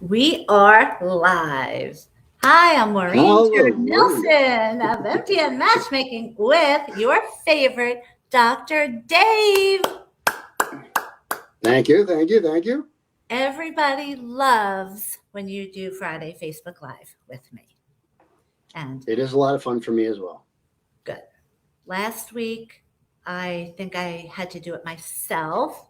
We are live. Hi, I'm Maureen Nelson of MTN Matchmaking with your favorite Dr. Dave. Thank you. Everybody loves when you do Friday Facebook Live with me. And it is a lot of fun for me as well. Good. Last week, I think I had to do it myself.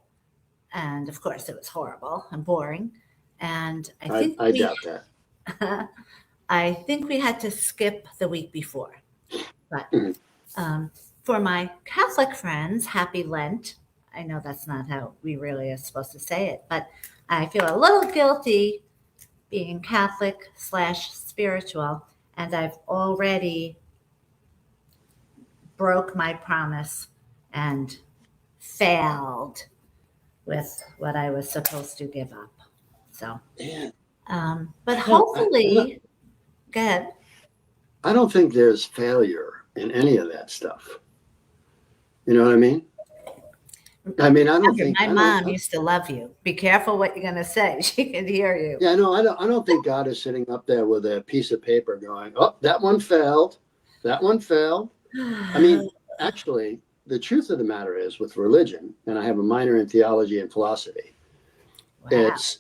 And of course, it was horrible and boring. And I doubt that. I think we had to skip the week before. But for my Catholic friends, happy Lent. I know that's not how we really are supposed to say it, but I feel a little guilty being Catholic/spiritual, and I've already broke my promise and failed with what I was supposed to give up. So, but hopefully, go ahead. I don't think there's failure in any of that stuff. You know what I mean? I don't think my mom used to love you. Be careful what you're going to say. She can hear you. Yeah, no, I don't think God is sitting up there with a piece of paper going, "Oh, that one failed. That one failed." Actually, the truth of the matter is with religion, and I have a minor in theology and philosophy. Wow. It's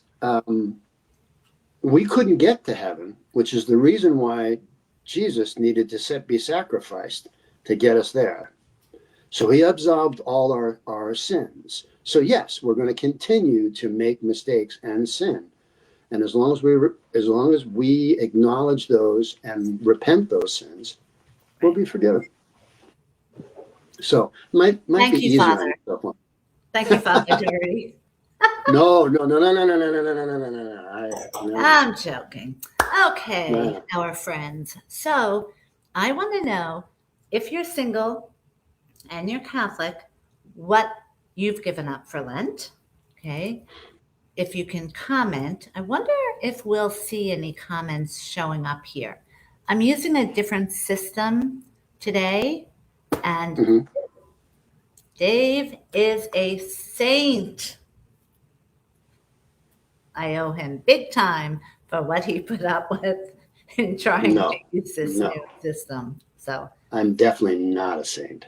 we couldn't get to heaven, which is the reason why Jesus needed to be sacrificed to get us there. So he absolved all our sins. So yes, we're going to continue to make mistakes and sin. And as long as we acknowledge those and repent those sins, we'll be forgiven. So might Thank be you, easier. Father. Thank you, Father Dirty. No. I'm joking. Okay, our friends. So I want to know if you're single and you're Catholic, what you've given up for Lent. Okay. If you can comment, I wonder if we'll see any comments showing up here. I'm using a different system today, and Dave is a saint. I owe him big time for what he put up with in trying to use this new system. So I'm definitely not a saint.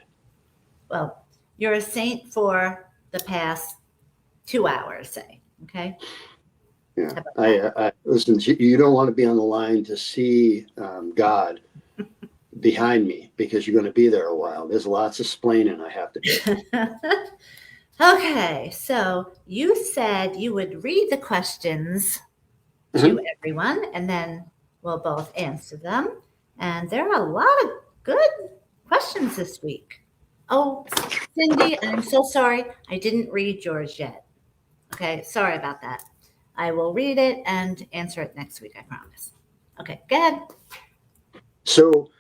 Well, you're a saint for the past 2 hours, say. Okay. Yeah. I listen. You don't want to be on the line to see God behind me because you're going to be there a while. There's lots of splaining I have to do. Okay, so you said you would read the questions to everyone, and then we'll both answer them. And there are a lot of good questions this week. Oh, Cindy, I'm so sorry. I didn't read yours yet. Okay, sorry about that. I will read it and answer it next week, I promise. Okay, go ahead. So,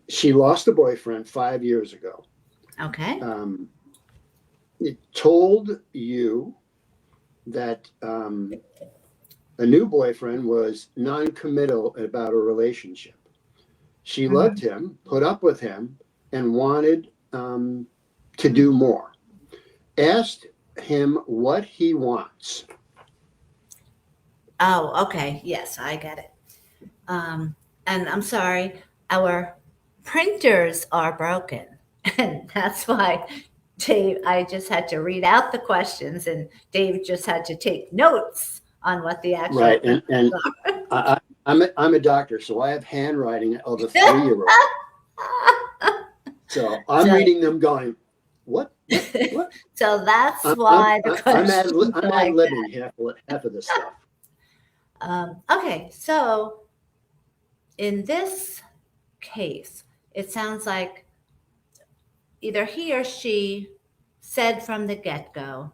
she lost a boyfriend 5 years ago. Okay. It told you that a new boyfriend was non-committal about a relationship. She loved him, put up with him, and wanted to do more. Asked him what he wants. Oh, okay. Yes, I get it. And I'm sorry, our printers are broken. And that's why Dave, I just had to read out the questions, and Dave just had to take notes on what the actual right. And I'm a doctor, so I have handwriting of a 3-year-old. So I'm reading them, going, "What? What?" So that's why the question. I'm ad-libbing half of this stuff. Okay, so in this case, it sounds like either he or she said from the get-go,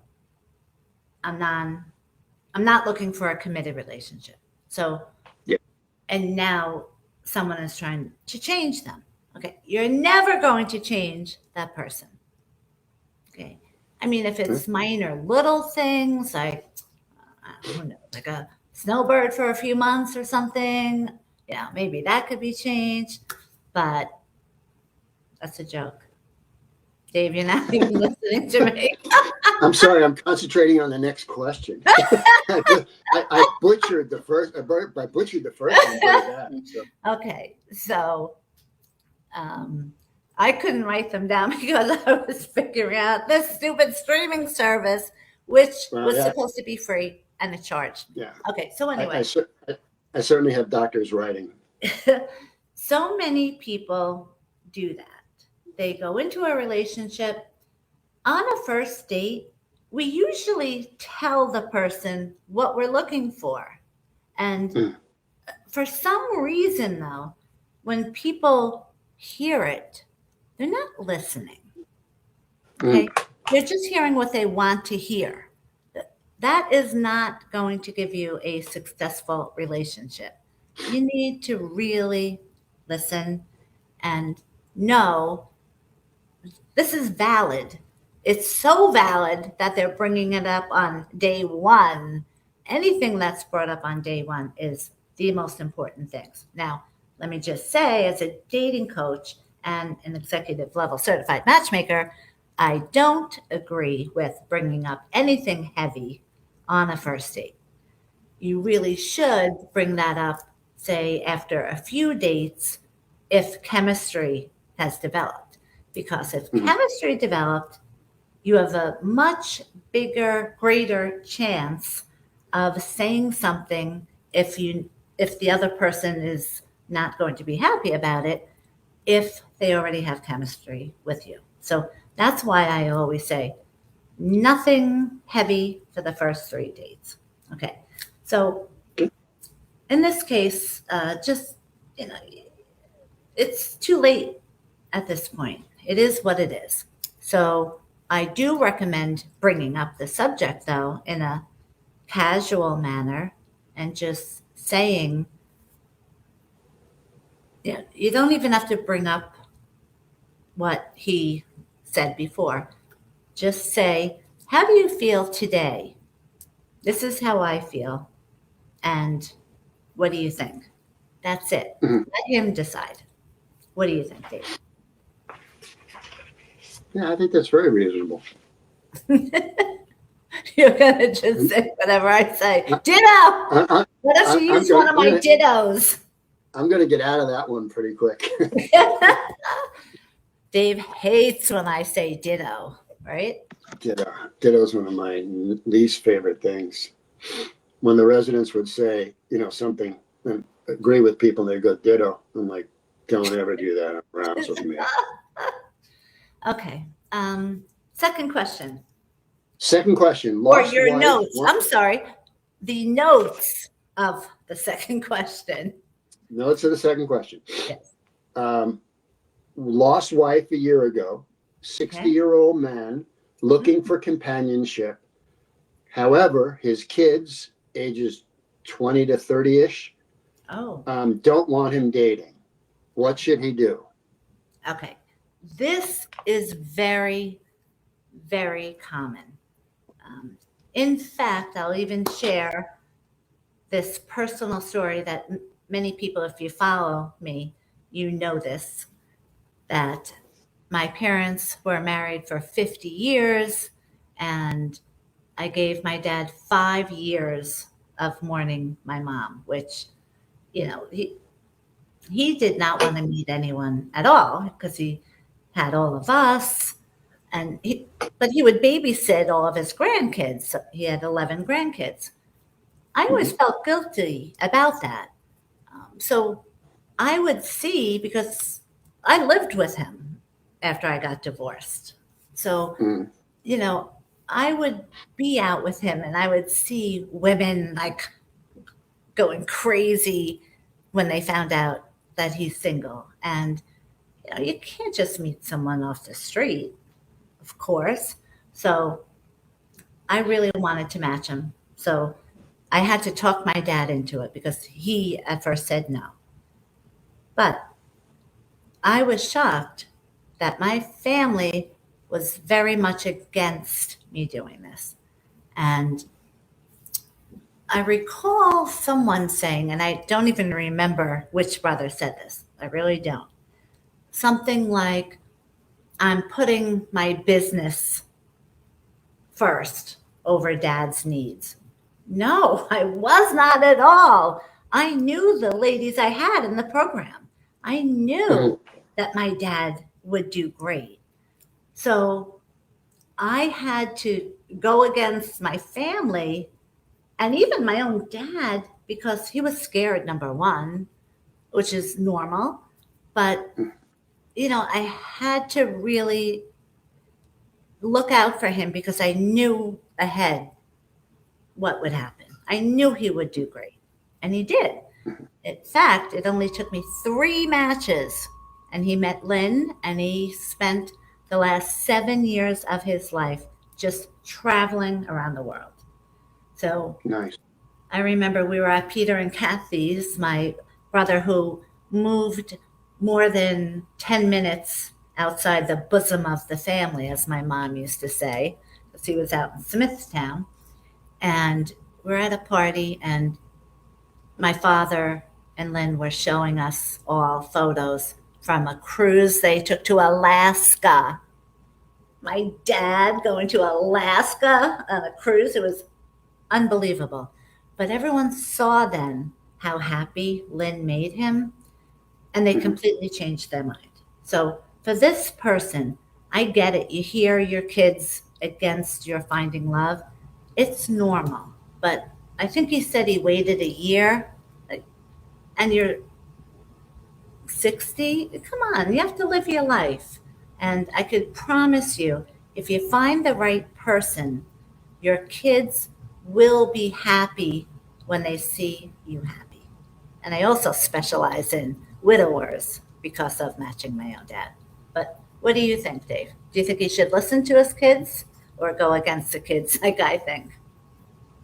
I'm not looking for a committed relationship. So, yeah. And now someone is trying to change them. Okay, you're never going to change that person. Okay, I mean, if it's minor little things like, who knows, like a snowbird for a few months or something, maybe that could be changed, but that's a joke. Dave, you're not even listening to me. I'm sorry, I'm concentrating on the next question. I butchered the first. I butchered the first one pretty bad. So. Okay, so I couldn't write them down because I was figuring out this stupid streaming service, which was supposed to be free and it charged. Yeah. Okay, so anyway. I certainly have doctors writing. So many people do that. They go into a relationship. On a first date, we usually tell the person what we're looking for. And for some reason, though, when people hear it, they're not listening. Okay? They're just hearing what they want to hear. That is not going to give you a successful relationship. You need to really listen and know this is valid. It's so valid that they're bringing it up on day one. Anything that's brought up on day one is the most important things. Now, let me just say, as a dating coach and an executive level certified matchmaker, I don't agree with bringing up anything heavy on a first date. You really should bring that up, say, after a few dates, if chemistry has developed. Because if chemistry developed, you have a much bigger, greater chance of saying something if the other person is not going to be happy about it, if they already have chemistry with you. So that's why I always say nothing heavy for the first 3 dates. Okay. So in this case, just, it's too late at this point. It is what it is. So I do recommend bringing up the subject, though, in a casual manner and just saying, you don't even have to bring up what he said before. Just say, how do you feel today? This is how I feel. And what do you think? That's it. Let him decide. What do you think, Dave? Yeah, I think that's very reasonable. You're going to just say whatever I say. Ditto! What if you use one of my dittos? I'm going to get out of that one pretty quick. Dave hates when I say ditto, right? Ditto is one of my least favorite things. When the residents would say, something and agree with people, and they go ditto. I'm like, don't ever do that around with me. Okay. Second question. Or your notes. I'm sorry. The notes of the second question. Notes of the second question. Yes. Lost wife a year ago, 60-year-old man looking for companionship. However, his kids, ages 20 to 30-ish, don't want him dating. What should he do? Okay. This is very, very common. In fact, I'll even share this personal story that many people, if you follow me, you know this, that my parents were married for 50 years, and I gave my dad 5 years of mourning my mom, which, he did not want to meet anyone at all because he had all of us, but he would babysit all of his grandkids. So he had 11 grandkids. I always felt guilty about that. So I would see, because I lived with him after I got divorced. So, I would be out with him and I would see women like going crazy when they found out that he's single. And, you can't just meet someone off the street, of course. So I really wanted to match him. So I had to talk my dad into it because he at first said no. But I was shocked that my family was very much against me doing this. And I recall someone saying, and I don't even remember which brother said this, I really don't, something like, I'm putting my business first over dad's needs. No, I was not at all. I knew the ladies I had in the program. I knew that my dad would do great. So I had to go against my family and even my own dad because he was scared, number one, which is normal. But, I had to really look out for him because I knew ahead what would happen. I knew he would do great, and he did. In fact, it only took me 3 matches, and he met Lynn, and he spent the last 7 years of his life just traveling around the world. So Nice. I remember we were at Peter and Kathy's, my brother who moved more than 10 minutes outside the bosom of the family, as my mom used to say, because he was out in Smithtown. And we're at a party, and my father and Lynn were showing us all photos from a cruise they took to Alaska. My dad going to Alaska on a cruise, it was unbelievable. But everyone saw then how happy Lynn made him, and they completely changed their mind. So for this person, I get it. You hear your kids against your finding love. It's normal. But I think he said he waited a year, and you're 60. Come on, you have to live your life. And I could promise you, if you find the right person, your kids will be happy when they see you happy. And I also specialize in widowers because of matching my own dad. But what do you think, Dave? Do you think he should listen to his kids or go against the kids like I think?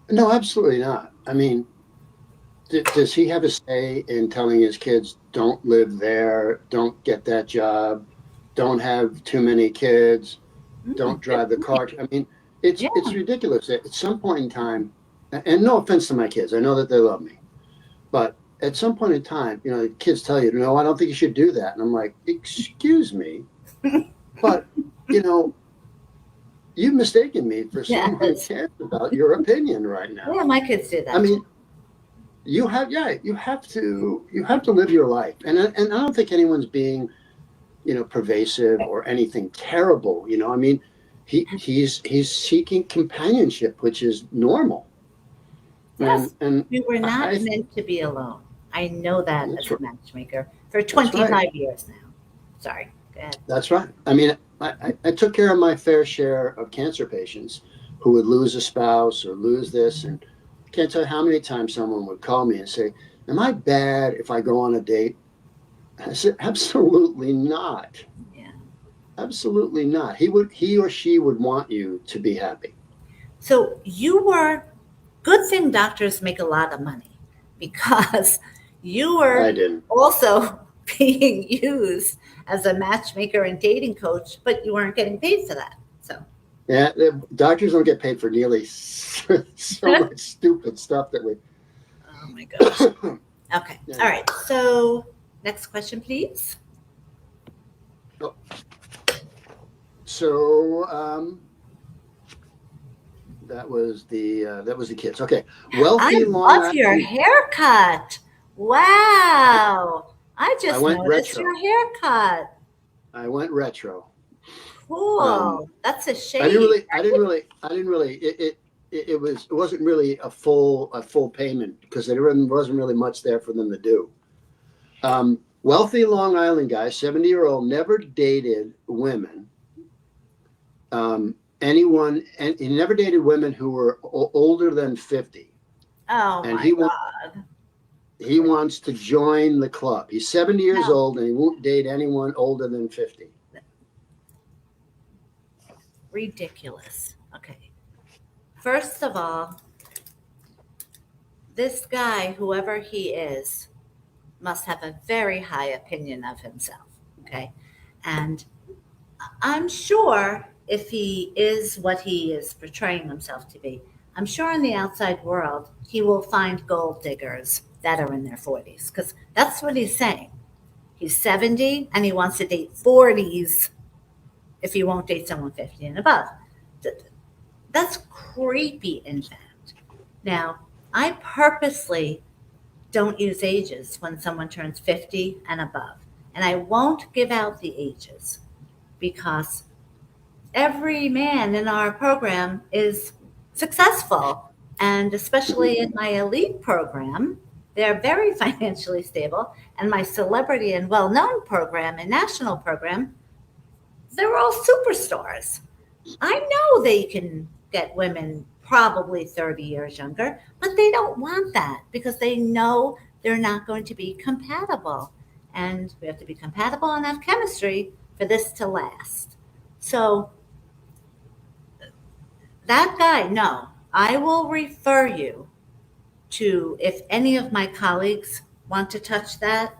No, absolutely not. I mean, does he have a say in telling his kids, don't live there, don't get that job, don't have too many kids, don't drive the car? I mean, it's ridiculous. At some point in time, and no offense to my kids, I know that they love me, but at some point in time, the kids tell you, no, I don't think you should do that. And I'm like, excuse me, but, you've mistaken me for someone who cares about your opinion right now. Yeah, my kids do that. I mean, you have to live your life. And I don't think anyone's being, pervasive or anything terrible. I mean, he's seeking companionship, which is normal. Yes, and we were not meant to be alone. I know that as a matchmaker for 25 years now. Sorry, go ahead. That's right. I mean, I took care of my fair share of cancer patients who would lose a spouse or lose this. And I can't tell you how many times someone would call me and say, am I bad if I go on a date? I said, absolutely not. Yeah. Absolutely not. He or she would want you to be happy. So good thing doctors make a lot of money because you were also being used as a matchmaker and dating coach, but you weren't getting paid for that. So yeah, doctors don't get paid for nearly so much stupid stuff that we. Oh my gosh. Okay. Yeah. All right. So next question, please. Oh. So that was the kids. Okay. Wealthy. I love your haircut. Wow. I just noticed retro. Your haircut. I went retro. Cool. That's a shame. I didn't really. It wasn't really a full payment because there wasn't really much there for them to do. Wealthy Long Island guy, 70-year-old, never dated women. And he never dated women who were older than 50. Oh, and my God. He wants to join the club. He's 70 years old and he won't date anyone older than 50. Ridiculous. Okay. First of all, this guy, whoever he is, must have a very high opinion of himself. Okay. And I'm sure if he is what he is portraying himself to be, I'm sure in the outside world, he will find gold diggers that are in their 40s, because that's what he's saying. He's 70 and he wants to date 40s if he won't date someone 50 and above. That's creepy, in fact. Now, I purposely don't use ages when someone turns 50 and above. And I won't give out the ages because every man in our program is successful. And Mhm. especially in my elite program, they're very financially stable. And my celebrity and well known program and national program, they're all superstars. I know they can get women probably 30 years younger, but they don't want that because they know they're not going to be compatible. And we have to be compatible and have chemistry for this to last. So, that guy, no, I will refer you to if any of my colleagues want to touch that.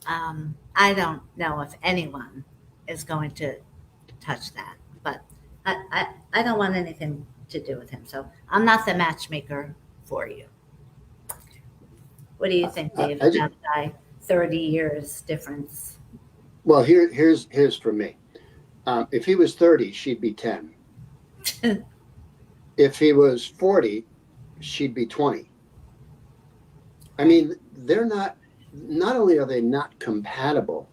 I don't know if anyone is going to touch that, but I don't want anything to do with him. So I'm not the matchmaker for you. What do you think, Dave, I just, about guy 30 years difference? well, here's for me. If he was 30, she'd be 10. If he was 40, she'd be 20. I Right. mean, they're not only are they not compatible,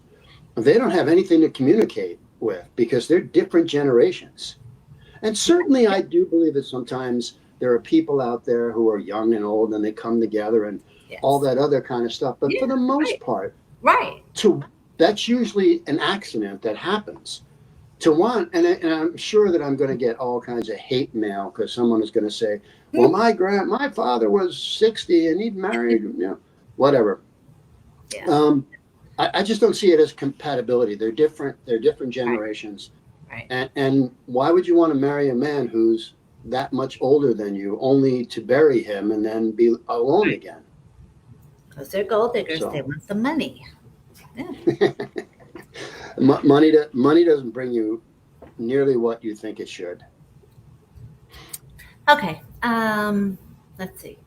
they don't have anything to communicate with because they're different generations. And certainly, I do believe that sometimes there are people out there who are young and old and they come together and all Yes. that other kind of stuff. But Yeah. for the most Right. part, Right. to that's usually an accident that happens. To want, and I'm sure that I'm going to get all kinds of hate mail because someone is going to say, "Well, my father was 60 and he married, whatever." Yeah. Um, I just don't see it as compatibility. They're different. They're different Right. generations. Right. And why would you want to marry a man who's that much older than you, only to bury him and then be alone Right. again? Because they're gold diggers. They So want the money. Yeah. money doesn't bring you nearly what you think it should. Okay. Let's see.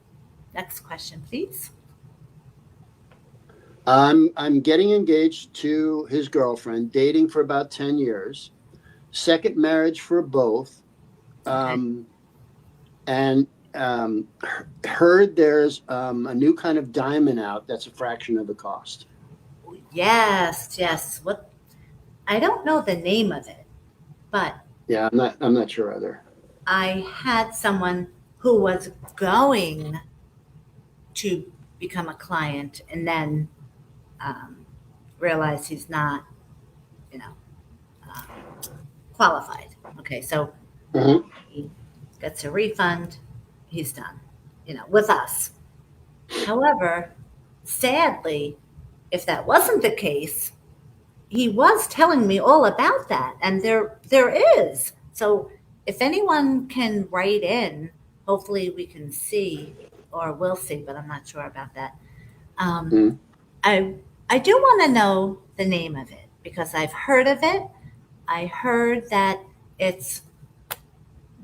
Next question, please. I'm getting engaged to his girlfriend, dating for about 10 years. Second marriage for both, Okay. um, and heard there's a new kind of diamond out that's a fraction of the cost. Yes, yes. What I don't know the name of it, but Yeah, I'm not sure either. I had someone who was going to become a client and then um, realized he's not, you know, um, qualified. Okay, so Mhm. he gets a refund. He's done, with us. However, sadly, if that wasn't the case, he was telling me all about that, and there is. So if anyone can write in, hopefully we can see, or will see, but I'm not sure about that. Um, Mhm. I I do want to know the name of it because I've heard of it. I heard that it's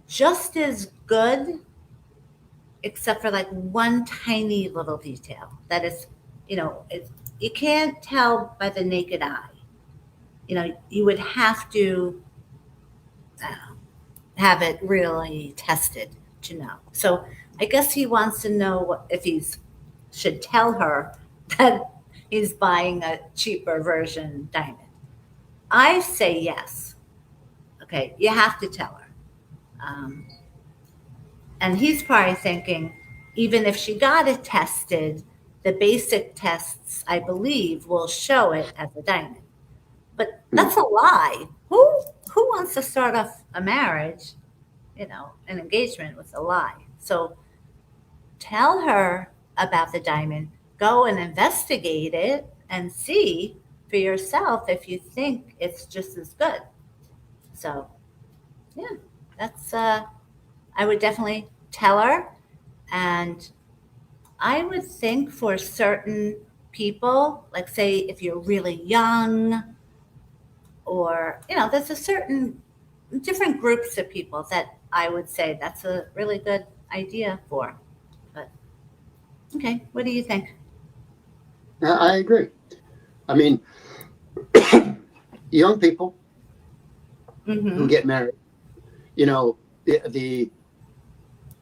just as good, except for like one tiny little detail that is, you can't tell by the naked eye. You would have to have it really tested to know. So I guess he wants to know if he's should tell her that he's buying a cheaper version diamond. I say yes. Okay, you have to tell her. Um, and he's probably thinking, even if she got it tested, the basic tests, I believe, will show it as a diamond. But Mhm. that's a lie. Who wants to start off a marriage, an engagement with a lie? So tell her about the diamond. Go and investigate it and see for yourself if you think it's just as good. So yeah, that's I would definitely tell her, and I would think for certain people, like say if you're really young, or there's a certain different groups of people that I would say that's a really good idea for. But okay, what do you think? I agree. I mean, young people who Mm-hmm. get married, you know, the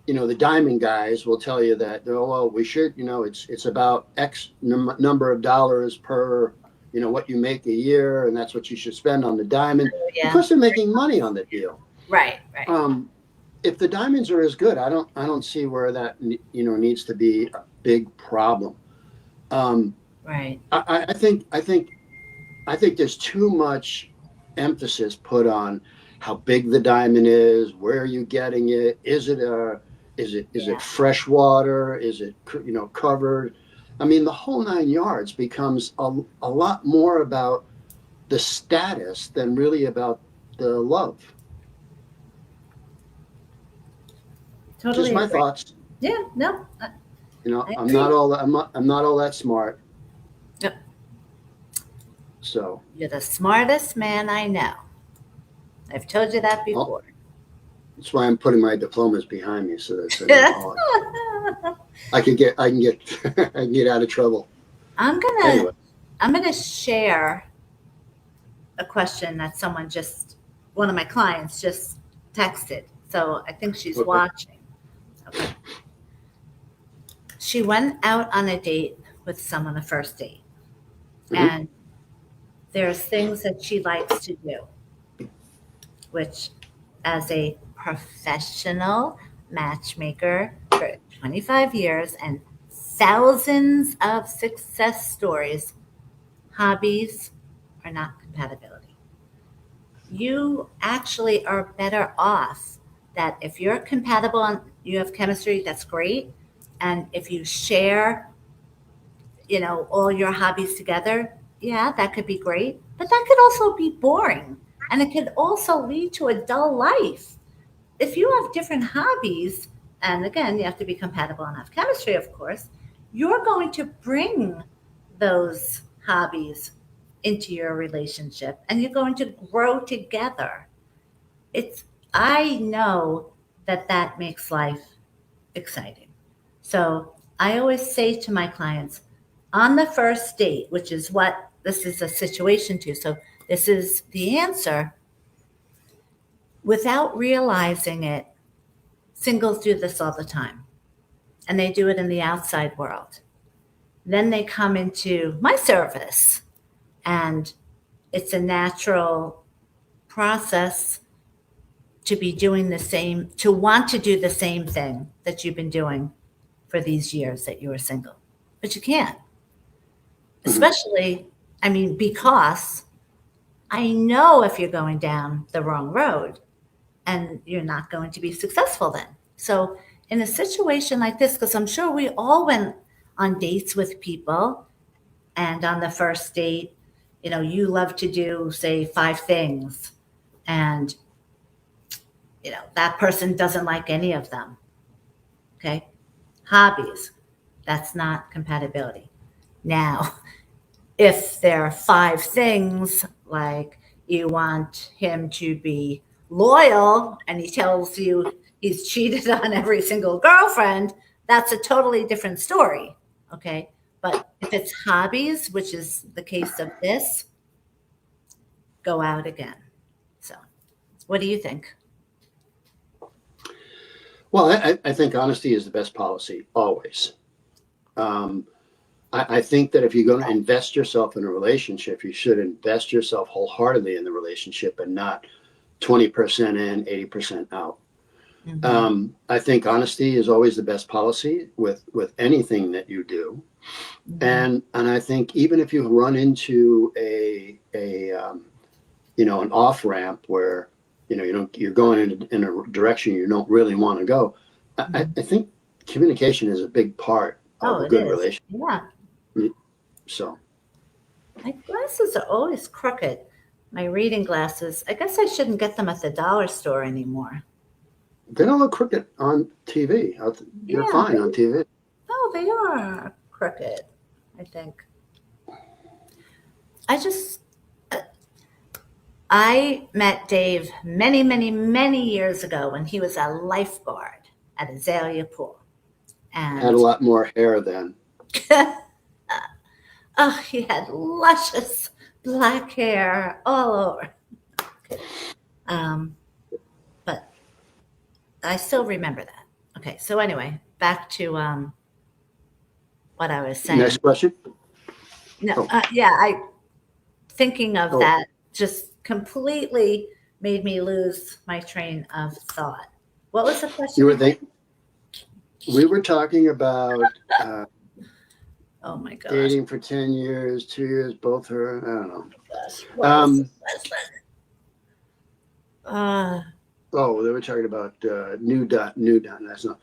the diamond guys will tell you that, oh, well, we should, it's about X number of dollars per, what you make a year, and that's what you should spend on the diamond, Yeah. because they're making money on the deal. Right. If the diamonds are as good, I don't see where that needs to be a big problem. Right. I think there's too much emphasis put on how big the diamond is, where are you getting it, is it fresh water, is it covered? I mean, the whole 9 yards becomes a lot more about the status than really about the love. Totally Just my agree. thoughts. Yeah. No. I'm not all that smart. Yep. So You're the smartest man I know. I've told you that before. that's why I'm putting my diplomas behind me, so that I can get I can get out of trouble. I'm gonna share a question that one of my clients just texted. So I think she's watching. Okay. She went out on a date with someone, a first date, and there's things that she likes to do, which, as a professional matchmaker for 25 years and thousands of success stories, hobbies are not compatibility. You actually are better off that if you're compatible and you have chemistry, that's great. And if you share, all your hobbies together, yeah, that could be great. But that could also be boring. And it could also lead to a dull life. If you have different hobbies, and again, you have to be compatible and have chemistry, of course, you're going to bring those hobbies into your relationship and you're going to grow together. I know that makes life exciting. So I always say to my clients, on the first date, which is what this is a situation to, so this is the answer, without realizing it, singles do this all the time. And they do it in the outside world. Then they come into my service, and it's a natural process to be doing to want to do the same thing that you've been doing for these years that you were single. But you can't. Especially, because I know if you're going down the wrong road and you're not going to be successful then. So in a situation like this, because I'm sure we all went on dates with people, and on the first date, you love to do, say, 5 things, and that person doesn't like any of them. Okay. Hobbies, that's not compatibility. Now, if there are 5 things, like you want him to be loyal and he tells you he's cheated on every single girlfriend, that's a totally different story. Okay. But if it's hobbies, which is the case of this, go out again. So what do you think? Well, I think honesty is the best policy, always. I think that if you're going to invest yourself in a relationship, you should invest yourself wholeheartedly in the relationship and not 20% in, 80% out. I think honesty is always the best policy with anything that you do. And I think even if you run into an off ramp where you're going in a direction you don't really want to go, I think communication is a big part of a good relationship. Yeah. So my glasses are always crooked. My reading glasses. I guess I shouldn't get them at the dollar store anymore. They don't look crooked on TV. You're fine on TV. No, they are crooked, I think. I met Dave many, many, many years ago when he was a lifeguard at Azalea Pool. And had a lot more hair then. He had luscious black hair all over. But I still remember that. Okay, so anyway, back to what I was saying. Next question. No, Oh. I thinking of Oh. that just completely made me lose my train of thought. What was the question? You were thinking. We were talking about oh my gosh. Dating for 10 years, 2 years, both her. I don't know. Oh, they were talking about new dot. That's not.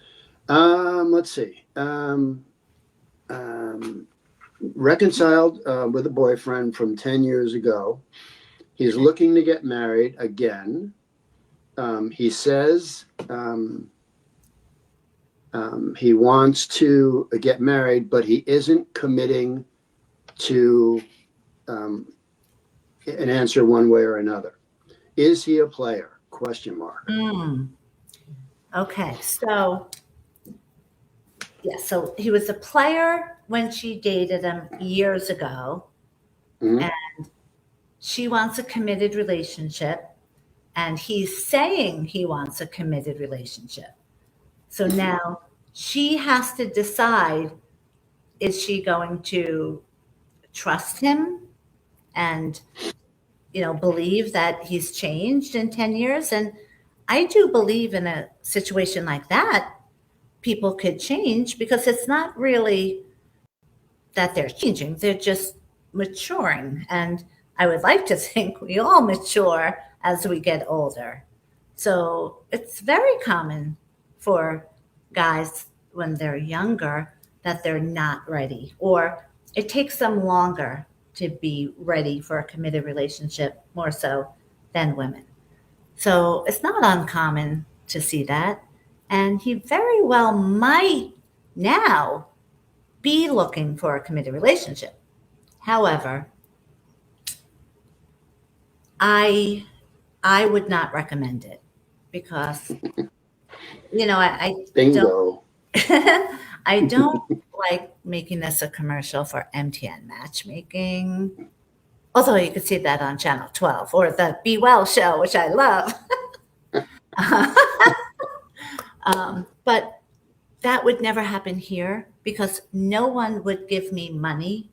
Let's see. Reconciled with a boyfriend from 10 years ago. He's looking to get married again. He says he wants to get married, but he isn't committing to an answer one way or another. Is he a player? Question mark. Okay, so yeah, so he was a player when she dated him years ago, and she wants a committed relationship, and he's saying he wants a committed relationship. So now she has to decide, is she going to trust him and, believe that he's changed in 10 years? And I do believe in a situation like that, people could change, because it's not really that they're changing, they're just maturing. And I would like to think we all mature as we get older. So it's very common for guys when they're younger that they're not ready, or it takes them longer to be ready for a committed relationship, more so than women. So it's not uncommon to see that. And he very well might now be looking for a committed relationship. However, I would not recommend it, because I Bingo. I don't like making this a commercial for MTN matchmaking. Although you could see that on Channel 12 or the Be Well show, which I love. But that would never happen here, because no one would give me money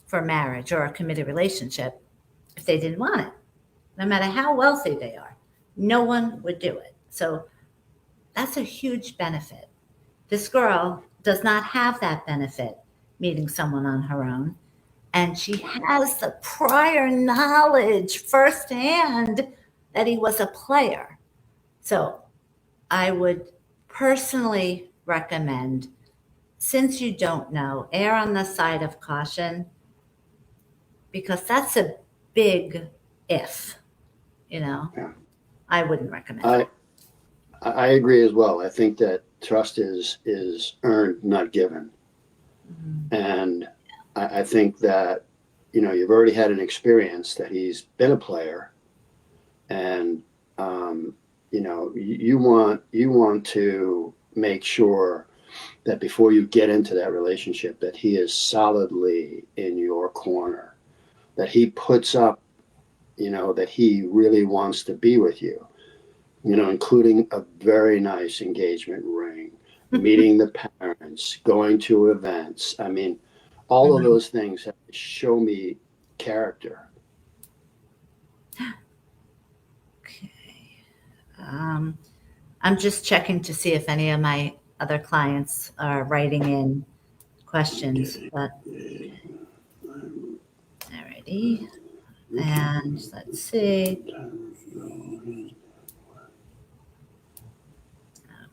for marriage or a committed relationship if they didn't want it, no matter how wealthy they are. No one would do it. So that's a huge benefit. This girl does not have that benefit, meeting someone on her own. And she has the prior knowledge firsthand that he was a player. So I would personally recommend, since you don't know, err on the side of caution, because that's a big if, Yeah. I wouldn't recommend it. I agree as well. I think that trust is earned, not given. And I think that, you've already had an experience that he's been a player, and, you want to make sure that before you get into that relationship, that he is solidly in your corner, that he puts up, that he really wants to be with you, including a very nice engagement ring, meeting the parents, going to events. I mean, all of those things have to show me character. Okay. I'm just checking to see if any of my other clients are writing in questions, but alrighty. And let's see.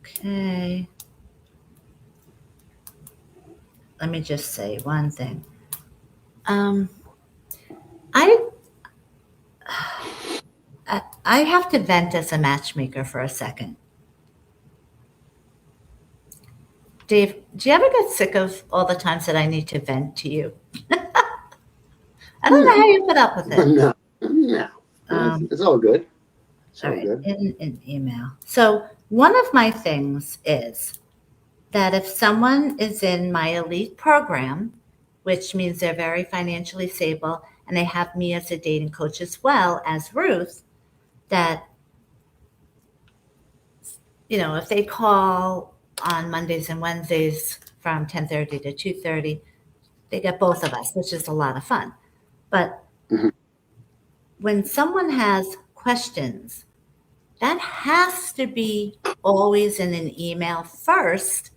Okay. Let me just say one thing. I have to vent as a matchmaker for a second. Dave, do you ever get sick of all the times that I need to vent to you? I don't know how you put up with it. No. It's all good. It's all good. In email. So one of my things is that if someone is in my elite program, which means they're very financially stable, and they have me as a dating coach as well as Ruth, that if they call on Mondays and Wednesdays from 10:30 to 2:30, they get both of us, which is a lot of fun. But Mhm. when someone has questions, that has to be always in an email first,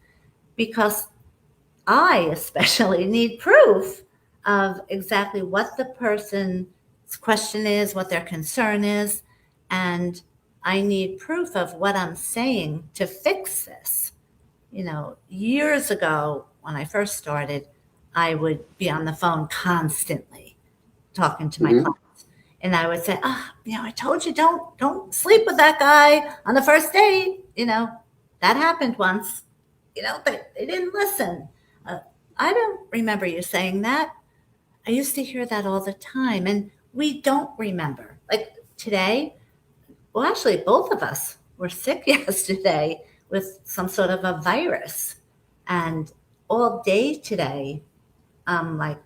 because I especially need proof of exactly what the person's question is, what their concern is, and I need proof of what I'm saying to fix this. Years ago when I first started, I would be on the phone constantly talking to my Mhm. clients. And I would say, I told you don't sleep with that guy on the first date. That happened once. But they didn't listen. Uh, I don't remember you saying that. I used to hear that all the time, and we don't remember. Like today, well, actually, both of us were sick yesterday with some sort of a virus, and all day today, like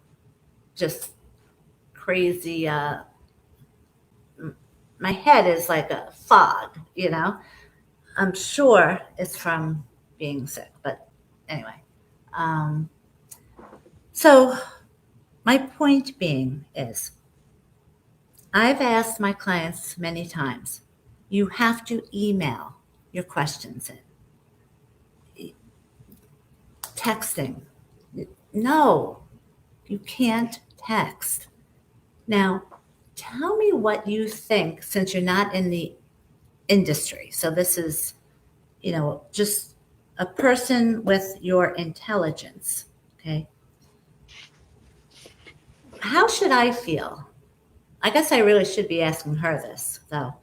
just crazy. My head is like a fog. I'm sure it's from being sick, but anyway. Um, so my point being is, I've asked my clients many times, you have to email your questions in. Texting. No, you can't text. Now, tell me what you think, since you're not in the industry. So this is, just a person with your intelligence. Okay. How should I feel? I guess I really should be asking her this, though.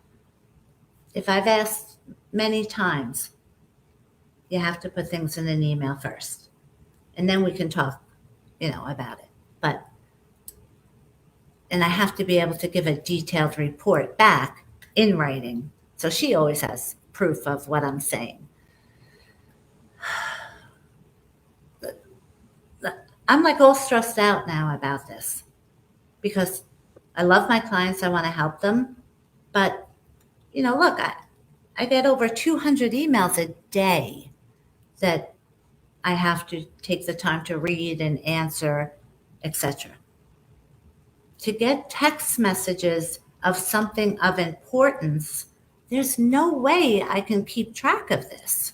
If I've asked many times, you have to put things in an email first, and then we can talk, about it. And I have to be able to give a detailed report back in writing. So she always has proof of what I'm saying. I'm like all stressed out now about this because I love my clients. I want to help them. But, look, I get over 200 emails a day that I have to take the time to read and answer, etc. To get text messages of something of importance, there's no way I can keep track of this.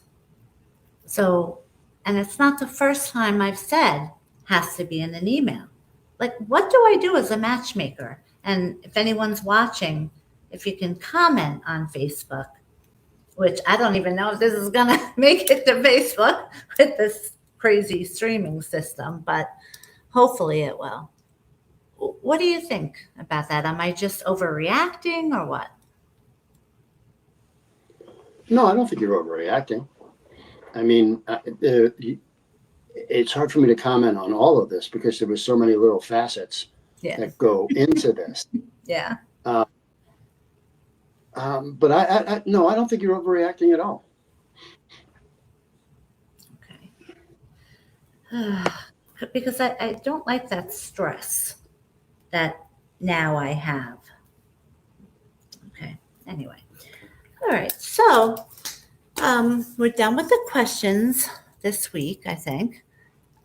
So, and it's not the first time I've said has to be in an email. Like, what do I do as a matchmaker? And if anyone's watching, if you can comment on Facebook, which I don't even know if this is going to make it to Facebook with this crazy streaming system, but hopefully it will. What do you think about that? Am I just overreacting or what? No, I don't think you're overreacting. I mean, it's hard for me to comment on all of this because there was so many little facets Yeah. that go into this. Yeah. Uh, but no, I don't think you're overreacting at all. Okay. Because I don't like that stress that now I have. Okay. Anyway. All right. So we're done with the questions this week, I think.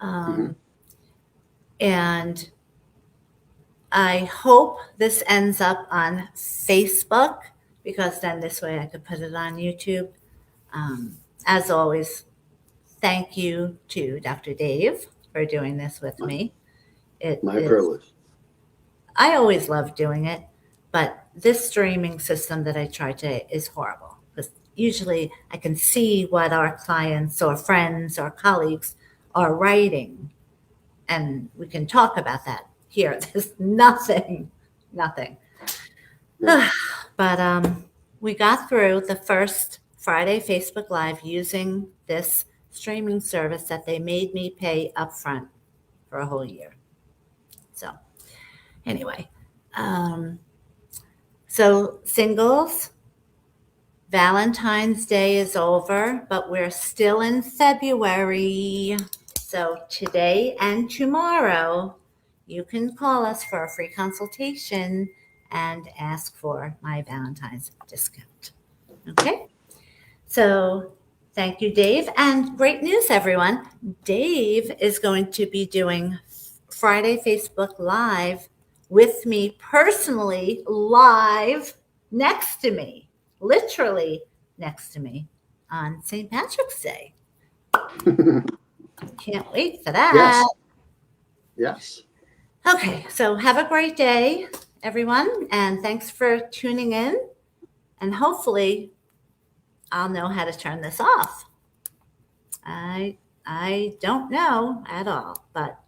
Mhm. And I hope this ends up on Facebook, because then this way I could put it on YouTube. As always, thank you to Dr. Dave for doing this with me. It My is, privilege. I always love doing it, but this streaming system that I try to is horrible, because usually I can see what our clients or friends or colleagues are writing, and we can talk about that. Here, there's nothing, nothing. Yeah. But we got through the first Friday Facebook Live using this streaming service that they made me pay upfront for a whole year. So, anyway, um, so singles, Valentine's Day is over, but we're still in February. So, today and tomorrow, you can call us for a free consultation and ask for my Valentine's discount. Okay? So thank you, Dave. And great news, everyone. Dave is going to be doing Friday Facebook Live with me personally, live next to me, literally next to me on St. Patrick's Day. Can't wait for that. Yes. Okay, so have a great day, everyone, and thanks for tuning in. And hopefully, I'll know how to turn this off. I don't know at all, but